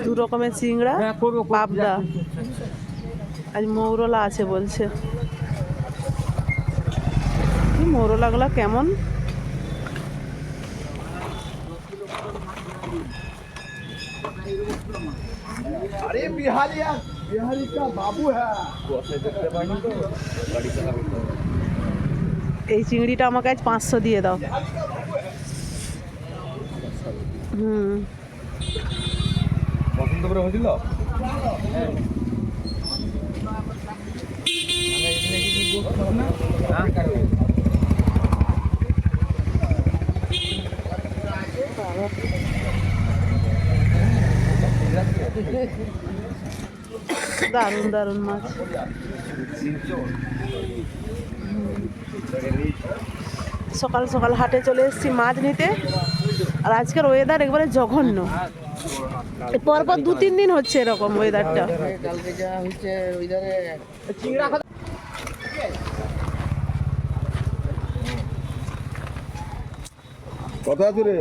দু রকমের চিংড়া, পাবদা, আজ মৌরলা আছে বলছে। মৌরলাগুলো কেমন? अरे बिहारी का बाबू है। এই চিংড়িটা আমাকে আজ 500 দিয়ে দাও। পছন্দ করে হয়েছিল। দারুণ দারুণ মাছ। সকাল সকাল হাটে চলে এসেছি মাছ নিতে। আর আজকের ওয়েদার একবারে জঘন্য। পরপর 2-3 দিন হচ্ছে এরকম ওয়েদারটা। কত আছে রে?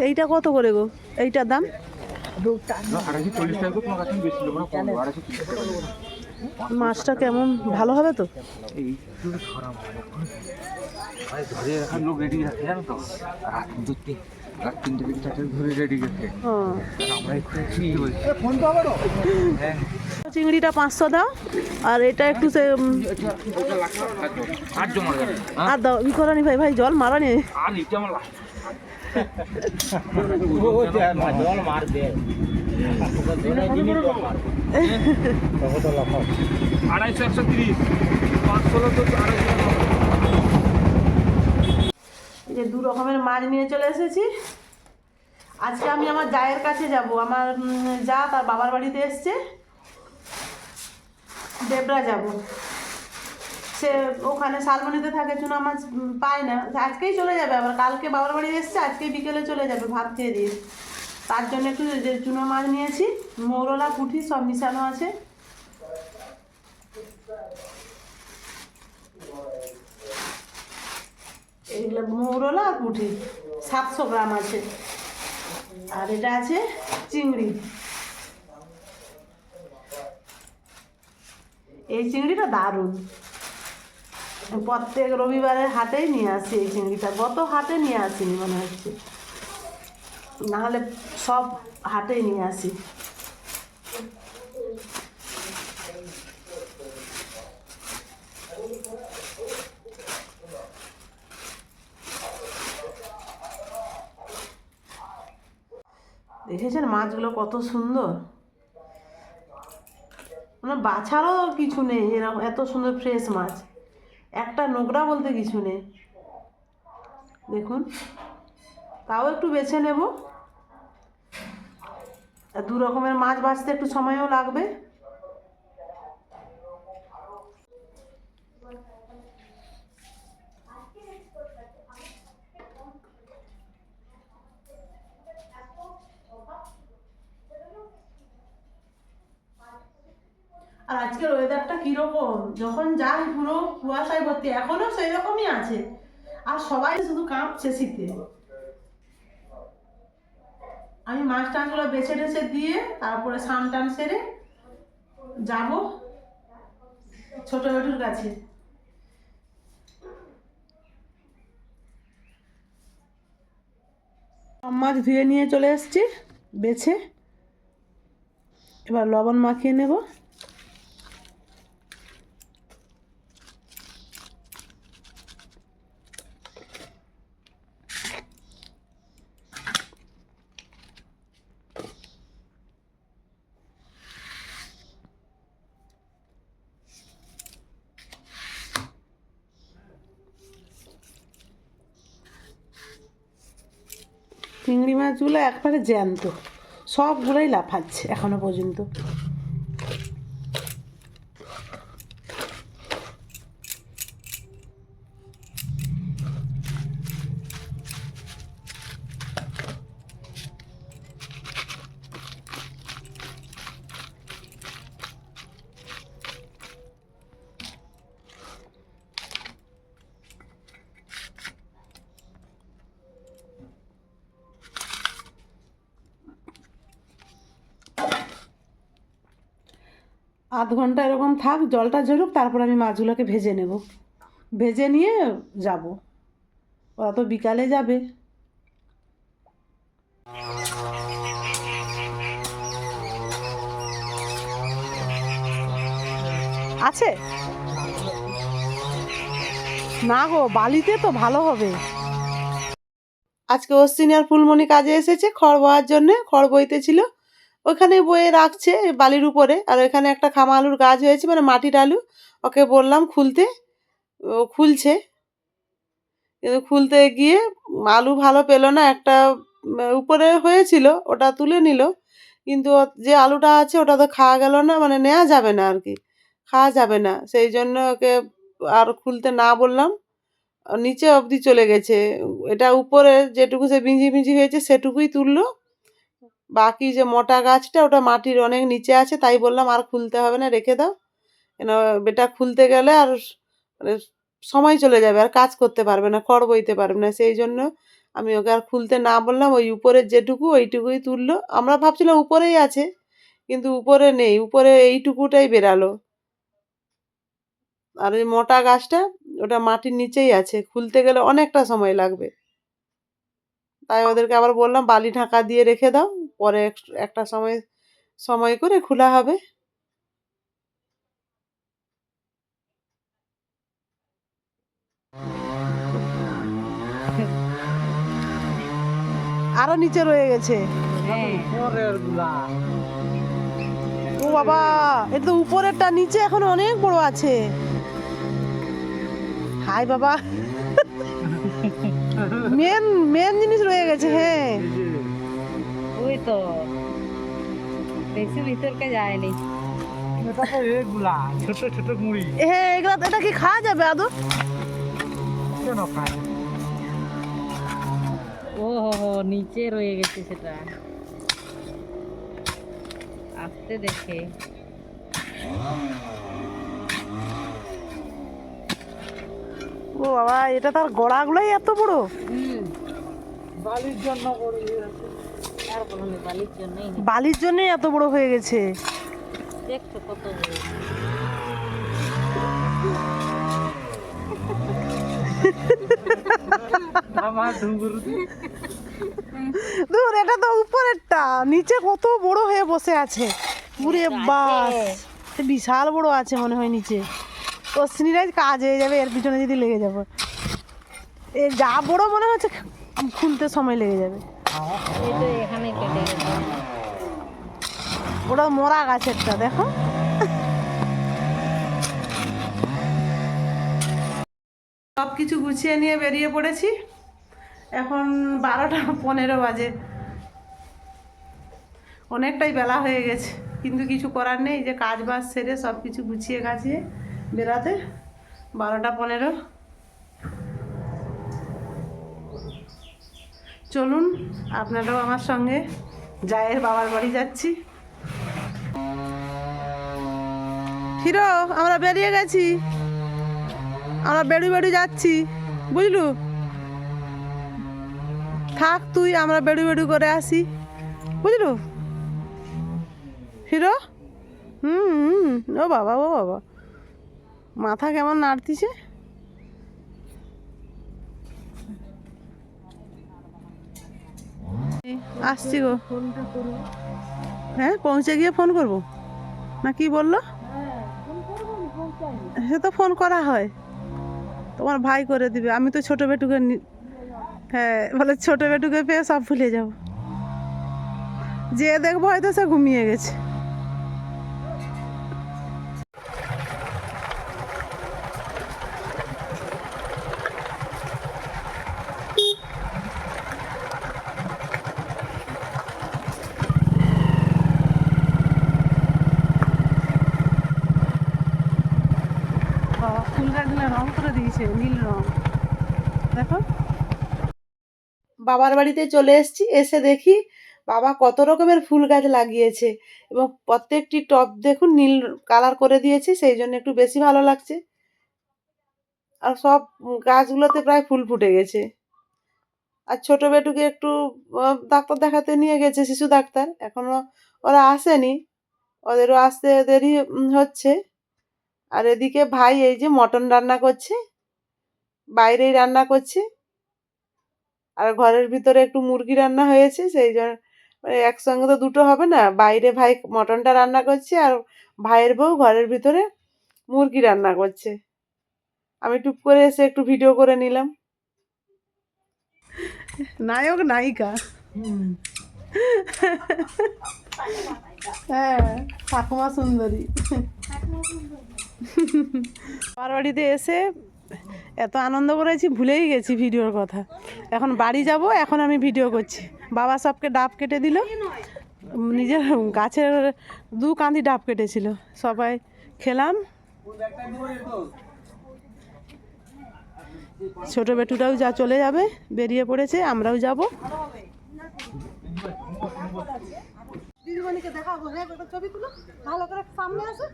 এইটা কত করে গো? এইটার দাম মাছটা কেমন? ভালো হবে তো? লোক রেডি রাখে জানো তো, রাত 3টে থেকে 4টে ধরে রেডি রাখে। আমরা একটু চিংড়িটা 500 দাও, আর এটা একটু আর দাও। ই করানি ভাই, ভাই জল মারানি। জল মারবে 250 130 516 তো 250। যে 2 রকমের মাছ নিয়ে চলে এসেছি। আজকে আমি আমার জায়ের কাছে যাব। আমার যা তার বাবার বাড়িতে এসছে, দেবরা যাব। সে ওখানে শালবনিতে থাকে, চুনা মাছ পায় না, আজকেই চলে যাবে। আবার কালকে বাবার বাড়ি এসছে, আজকেই বিকেলে চলে যাবে ভাত খেয়ে দিয়ে। তার জন্য একটু যে চুনো মাছ নিয়েছি, মৌরলা, পুঁটি সব মিশানো আছে। এইগুলো মৌরলা আর পুঁটি 700 গ্রাম আছে। আর এটা আছে চিংড়ি। এই চিংড়িটা দারুণ। প্রত্যেক রবিবারের হাটেই নিয়ে আসি এই চিংড়িটা। গত হাটে নিয়ে আসিনি মনে হচ্ছে, নাহলে সব হাটেই নিয়ে আসি। দেখেছেন মাছগুলো কত সুন্দর, মানে বাছারও কিছু নেই। এরকম এত সুন্দর ফ্রেশ মাছ, একটা নোংরা বলতে কিছু নেই। দেখুন, তাও একটু বেছে নেব। 2 রকমের মাছ বাছতে একটু সময়ও লাগবে। আর আজকের ওয়েদারটা কিরকম, যখন যাই পুরো কুয়াশায় ভর্তি, এখনো সেই রকমই আছে। আর সবাই শুধু কাঁপছে শীতে। আমি মাছ টাছগুলো বেছে টেছে দিয়ে তারপরে স্নান টান সেরে যাব ছোট বেটুর কাছে। সব মাছ ধুয়ে নিয়ে চলে এসেছি বেছে, এবার লবণ মাখিয়ে নেব। চিংড়ি মাছগুলো একবারে জ্যান্ত, সবগুলোই লাফাচ্ছে এখনো পর্যন্ত। আধ ঘন্টা এরকম থাক, জলটা ঝরুক, তারপর আমি মাছগুলোকে ভেজে নেব। ভেজে নিয়ে যাব, ওরা তো বিকালে যাবে। আছে না গো, বালিতে তো ভালো হবে। আজকে অশ্বিনী আর ফুলমণি কাজে এসেছে খড় বওয়ার জন্যে, খড় বইতেছিল, ওখানে বয়ে রাখছে বালির উপরে। আর ওখানে একটা খামা আলুর গাছ হয়েছে, মানে মাটির আলু, ওকে বললাম খুলতে, ও খুলছে। কিন্তু খুলতে গিয়ে আলু ভালো পেলো না, একটা উপরে হয়েছিল ওটা তুলে নিল, কিন্তু যে আলুটা আছে ওটা তো খাওয়া গেল না, মানে নেওয়া যাবে না আর কি, খাওয়া যাবে না। সেই জন্য ওকে আর খুলতে না বললাম, নিচে অবধি চলে গেছে। এটা উপরে যেটুকু সে বিঞ্জি বিঞ্জি হয়েছে সেটুকুই তুললো, বাকি যে মোটা গাছটা ওটা মাটির অনেক নিচে আছে, তাই বললাম আর খুলতে হবে না, রেখে দাও, কেন বেটা খুলতে গেলে আর মানে সময় চলে যাবে, আর কাজ করতে পারবে না, খড় বইতে পারবে না। সেই জন্য আমি ওকে আর খুলতে না বললাম, ওই উপরের যেটুকু ওইটুকুই তুললো। আমরা ভাবছিলাম উপরেই আছে, কিন্তু উপরে নেই, উপরে এইটুকুটাই বেরালো। আর ওই মোটা গাছটা ওটা মাটির নিচেই আছে, খুলতে গেলে অনেকটা সময় লাগবে। তাই ওদেরকে আবার বললাম বালি ঢাকা দিয়ে রেখে দাও, পরে একটা সময় সময় করে খোলা হবে। আরো নিচে রয়ে গেছে। ও বাবা, এটা তো উপরেরটা, নিচে এখন অনেক বড় আছে। হাই বাবা, মেন মেন জিনিস রয়ে গেছে। হ্যাঁ ওই তো বেশি ভিতরকে যায়নি। এটা তো এগুলা ছোট ছোট মুড়ি, হ্যাঁ, এগুলা এটা কি খাওয়া যাবে আদৌ? কেন খায়? ও হো হো, নিচে রয়ে গেছে সেটা, আস্তে দেখে। ও বাবা, এটা তার গোড়াগুলোই এত বড়। বালির জন্য আর বলো না, বালির জন্যই বালির জন্যই এত বড় হয়ে গেছে। দেখছো কত বড়। আমার ডুঙ্গুর দূর, এটা তো উপরেরটা, নিচে কত বড় হয়ে বসে আছে। পুরে বাস, বিশাল বড় আছে মনে হয় নিচে। অশ্বিনীরাই কাজ হয়ে যাবে এর পিছনে যদি লেগে যাবো। এ যা বড় মনে হচ্ছে, খুলতে সময় লেগে যাবে। এই তো এখানে কেটে গেছে। ওটা মরা গাছেরটা, দেখো। সব কিছু গুছিয়ে নিয়ে বেরিয়ে পড়েছি, এখন 12টা 15 বাজে, অনেকটাই বেলা হয়ে গেছে, কিন্তু কিছু করার নেই, যে কাজ বাজ সেরে সব কিছু গুছিয়ে গাছিয়ে বেরাতে 12টা 15। চলুন আপনারাও আমার সঙ্গে, জায়ের বাবার বাড়ি যাচ্ছি। হিরো, আমরা বেরিয়ে গেছি, আমরা বেড়ু বেড়ু যাচ্ছি, বুঝলু? থাক তুই, আমরা বেড়ু বেড়ু করে আসি, বুঝলু হিরো? হুম। ও বাবা ও বাবা, মাথা কেমন নাড়তিছে। আসছি গো। হ্যাঁ পৌঁছে গিয়ে ফোন করব না কি বললো? সে তো ফোন করা হয়, তোমার ভাই করে দিবে। আমি তো ছোট বেটুকে হ্যাঁ বলে ছোট বেটুকে পেয়ে সব ভুলে যাব। যে দেখবো হয়তো সে ঘুমিয়ে গেছে। ফুল গাছগুলো রং করে দিয়েছে নীল রং, দেখো। বাবার বাড়িতে চলে এসেছি, এসে দেখি বাবা কত রকমের ফুল গাছ লাগিয়েছে এবং প্রত্যেকটি টব দেখুন নীল কালার করে দিয়েছে, সেই জন্য একটু বেশি ভালো লাগছে। আর সব গাছগুলোতে প্রায় ফুল ফুটে গেছে। আর ছোট বেটুকে একটু ডাক্তার দেখাতে নিয়ে গেছে, শিশু ডাক্তার, এখনো ওরা আসেনি, ওদেরও আসতে দেরি হচ্ছে। আর এদিকে ভাই এই যে মটন রান্না করছে, বাইরেই রান্না করছে। আর ঘরের ভিতরে একটু মুরগি রান্না হয়েছে, সেই জন্য একসঙ্গে তো দুটো হবে না। বাইরে ভাই মটনটা রান্না করছে আর ভাইয়ের বউ ঘরের ভিতরে মুরগি রান্না করছে। আমি টুপ করে এসে একটু ভিডিও করে নিলাম। নায়ক নায়িকা, হ্যাঁ ঠাকুমা সুন্দরী। আমার বাড়িতে এসে এত আনন্দ করেছি ভুলেই গেছি ভিডিওর কথা। এখন বাড়ি যাব, এখন আমি ভিডিও করছি। বাবা সবকে ডাব কেটে দিল, নিজের গাছের 2 কাঁদি ডাব কেটেছিল, সবাই খেলাম। ছোট বেটুটাও যা চলে যাবে, বেরিয়ে পড়েছে, আমরাও যাব। দিদিমণিকে দেখাবো, হ্যাঁ ছবি তুলো ভালো করে, সামনে আসো।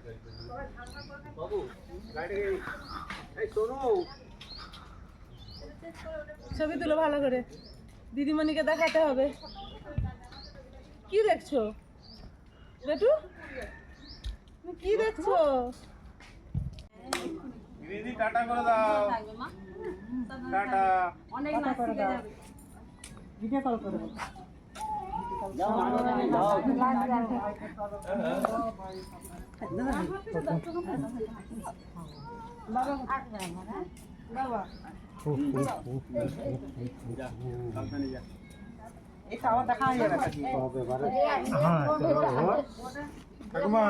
ছবি তুলো ভালো করে, দিদিমণিকে দেখাতে হবে। কি দেখছো বেটু, কি দেখছো? দিদি টাটা করে দাও, টাটা। অনেক নাচ শিখে যাবে। ভিডিও কল করে বাবা এই খাওয়া দেখা হয়ে যাবে। ঠাকুমা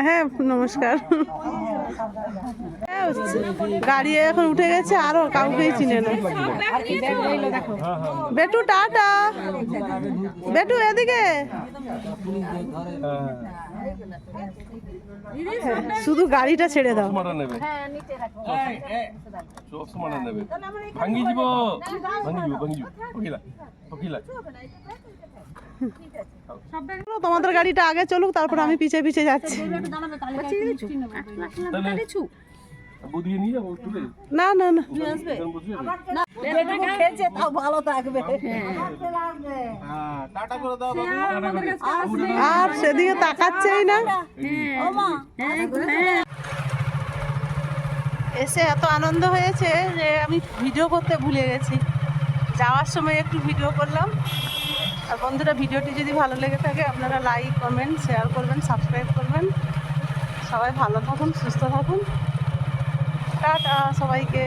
হ্যাঁ নমস্কার। গাড়ি এখন উঠে গেছে, আরো কাউকেই চিনে না। বেটু টাটা, বেটু এদিকে। শুধু গাড়িটা ছেড়ে দাও। তোমাদের গাড়িটা আগে চলুক, তারপর আমি পিছে পিছে যাচ্ছি। না না না ভালো থাকবে। আর সেদিকে তাকাচ্ছেই না। এসে এত আনন্দ হয়েছে যে আমি ভিডিও করতে ভুলে গেছি। যাওয়ার সময় একটু ভিডিও করলাম। আর বন্ধুরা, ভিডিওটি যদি ভালো লেগে থাকে আপনারা লাইক, কমেন্ট, শেয়ার করবেন, সাবস্ক্রাইব করবেন। সবাই ভালো থাকুন, সুস্থ থাকুন। টাটা সবাইকে।